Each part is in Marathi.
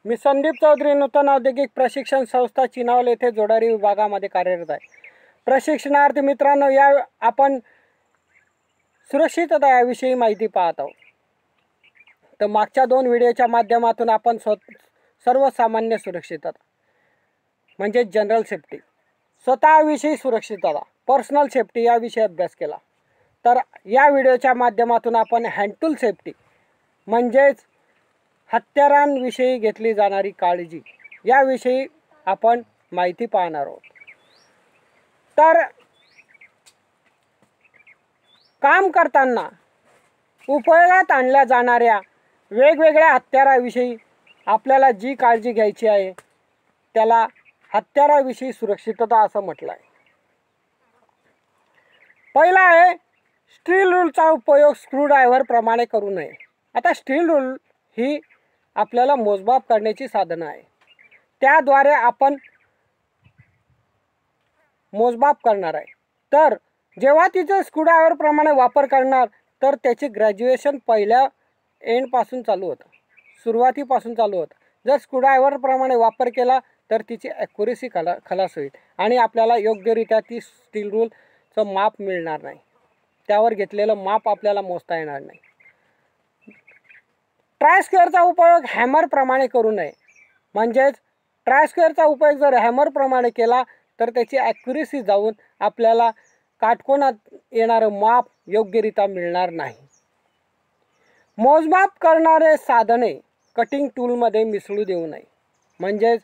मी संदीप चौधरी, नूतन औद्योगिक प्रशिक्षण संस्था चिनावल येथे जोडारी विभागामध्ये कार्यरत आहे। प्रशिक्षणार्थी मित्रांनो, या आपण सुरक्षितता याविषयी माहिती पाहत आहोत। तर मागच्या 2 व्हिडिओच्या माध्यमातून आपण सर्वसामान्य सुरक्षितता म्हणजे जनरल सेफ्टी, स्वतःविषयी सुरक्षितता, पर्सनल सेफ्टी याविषयी अभ्यास केला। तर या व्हिडिओच्या माध्यमातून आपण हँड टूल सेफ्टी म्हणजेच हत्यारांविषयी घेतली जाणारी काळजी याविषयी आपण माहिती पाहणार आहोत। तर काम करताना उपयोगात आणल्या जाणाऱ्या वेगवेगळ्या हत्याराविषयी आपल्याला जी काळजी घ्यायची आहे त्याला हत्याराविषयी सुरक्षितता असं म्हटलं आहे। पहिला आहे स्टील रूलचा उपयोग स्क्रूड्रायव्हर प्रमाणे करू नये। आता स्टील रूल ही आपल्याला मोजमाप करण्याची साधनं आहे, त्याद्वारे आपण मोजमाप करणार आहे। तर जेव्हा तिचं स्क्रूड्रायव्हर प्रमाणे वापर करणार तर त्याचे ग्रॅज्युएशन पहिल्या एंडपासून चालू होतं, सुरुवातीपासून चालू होतं। जर स्क्रूड्रायव्हर प्रमाणे वापर केला तर तिची ॲक्युरेसी खलास होईल आणि आपल्याला योग्यरित्या ती स्टील रूलचं माप मिळणार नाही, त्यावर घेतलेलं माप आपल्याला मोजता येणार नाही। ट्रायस्क्वेअरचा उपयोग हॅमर प्रमाणे करू नये, म्हणजेच ट्रायस्क्वेअरचा उपयोग जर हॅमर प्रमाणे केला तर त्याची ॲक्युरेसी जाऊन आपल्याला काटकोनात येणारं माप योग्यरित्या मिळणार नाही। मोजमाप करणारे साधने कटिंग टूलमध्ये मिसळू देऊ नये, म्हणजेच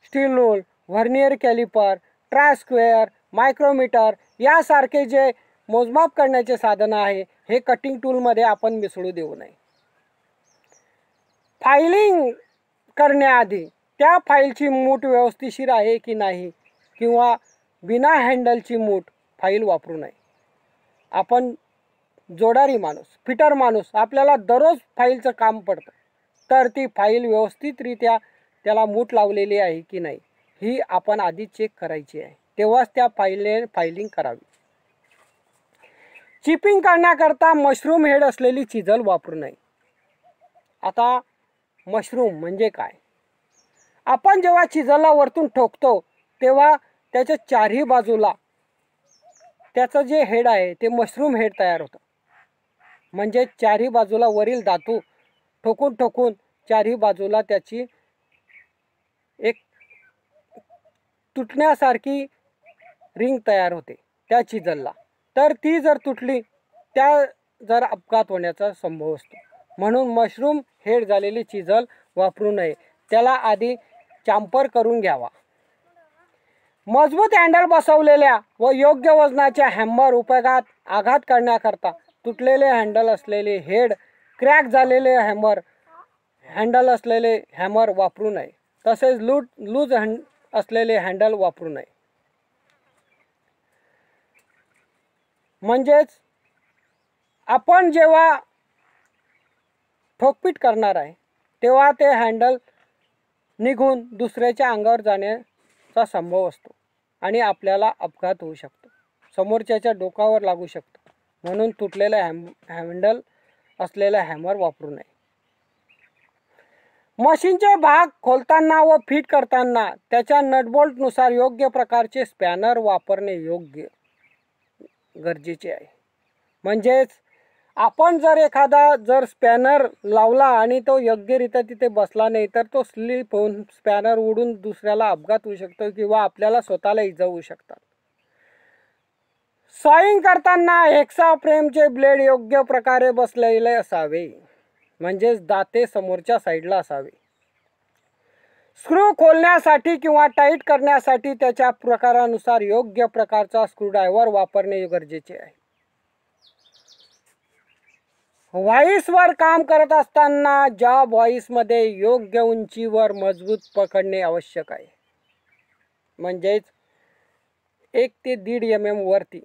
steel rule, vernier caliper, try square, micrometer यासारखे जे मोजमाप करण्याचे साधनं आहे हे कटिंग टूलमध्ये आपण मिसळू देऊ नये। फायलिंग करण्याआधी त्या फाईलची मूठ व्यवस्थिशीर आहे की नाही किंवा बिना हँडलची मूठ फाईल वापरू नये। आपण जोडारी माणूस, फिटर माणूस, आपल्याला दररोज फाईलचं काम पडतं, तर ती फाईल व्यवस्थितरित्या त्याला मूठ लावलेली आहे की नाही ही आपण आधी चेक करायची आहे, तेव्हाच त्या फायलिंग करावी। चिपिंग करण्याकरता मशरूम हेड असलेली चिजल वापरू नये। आता मशरूम म्हणजे काय? आपण जेव्हा चिजलला वरतून ठोकतो तेव्हा त्याच्या चारही बाजूला त्याचं जे हेड आहे ते मशरूम हेड तयार होतं, म्हणजे चारही बाजूला वरील धातू ठोकून ठोकून चारही बाजूला त्याची एक तुटण्यासारखी रिंग तयार होते त्या चिजलला। तर ती जर तुटली त्या जर अपघात होण्याचा संभव असतो, म्हणून मशरूम हेड झालेली चिजल वापरू नये, त्याला आधी चांपर करून घ्यावा। मजबूत हँडल बसवलेल्या व योग्य वजनाच्या हॅमर उपयोगात आघात करण्याकरता तुटलेले हँडल असलेले हेड, क्रॅक झालेले हँडल असलेले हॅमर वापरू नये, तसेच लूज असलेले हँडल वापरू नये। म्हणजेच आपण जेव्हा ठोकपीट करणार आहे तेव्हा ते हँडल निघून दुसऱ्याच्या अंगावर जाण्याचा संभव असतो आणि आपल्याला अपघात होऊ शकतो, समोरच्याच्या डोकावर लागू शकतो, म्हणून तुटलेले हँडल असलेला हॅमर वापरू नये। मशीनचे भाग खोलताना व फिट करताना त्याच्या नटबोल्टनुसार योग्य प्रकारचे स्पॅनर वापरणे गरजेचे आहे। म्हणजेच आपण जर एखादा स्पॅनर लावला आणि तो योग्यरित्या तिथे बसला नाही तर तो स्लिप होऊन स्पॅनर उडून दुसऱ्याला अपघात होऊ शकतो किंवा आपल्याला स्वतःला इजा होऊ शकतात। सॉईंग करताना हेक्सा फ्रेमचे ब्लेड योग्य प्रकारे बसलेले असावे, म्हणजेच दाते समोरच्या साईडला असावे। स्क्रू खोलण्यासाठी किंवा टाईट करण्यासाठी त्याच्या प्रकारानुसार योग्य प्रकारचा स्क्रूड्रायव्हर वापरणे गरजेचे आहे। व्हाईसवर काम करत असताना जॉब व्हाईसमध्ये योग्य उंचीवर मजबूत पकडणे आवश्यक आहे, म्हणजेच 1 ते 1.5 mm वरती,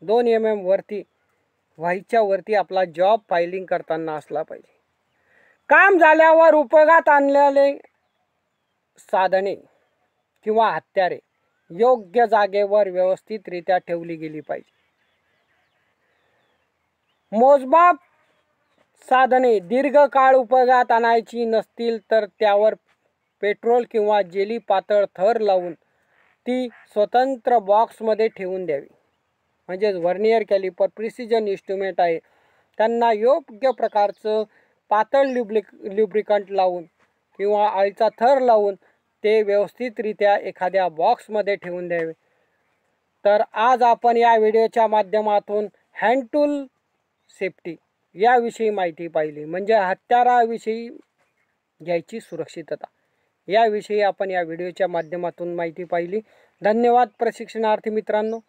2 mm वरती व्हाईसच्या वरती आपला जॉब फायलिंग करताना असला पाहिजे। काम झाल्यावर उपयोगात आणलेले साधने किंवा हत्यारे योग्य जागेवर व्यवस्थितरित्या ठेवली गेली पाहिजे। मोजमाप साधने दीर्घकाळ उपयोगात आणायची नसतील तर त्यावर पेट्रोल किंवा जेली पातळ थर लावून ती स्वतंत्र बॉक्समध्ये ठेवून द्यावी. म्हणजेच व्हर्नियर कॅलिपर प्रिसिजन इन्स्ट्रुमेंट आहे, त्यांना योग्य प्रकारचं पातळ ल्युब्रिकंट लावून किंवा आळीचा थर लावून ते व्यवस्थितरित्या एखाद्या बॉक्समध्ये ठेवून द्यावे. तर आज आपण या व्हिडिओच्या माध्यमातून हँड टूल सेफ्टी याविषयी माहिती पाहिली, म्हणजे हत्याराविषयी घ्यायची सुरक्षितता याविषयी आपण या व्हिडिओच्या माध्यमातून माहिती पाहिली. धन्यवाद प्रशिक्षणार्थी मित्रांनो.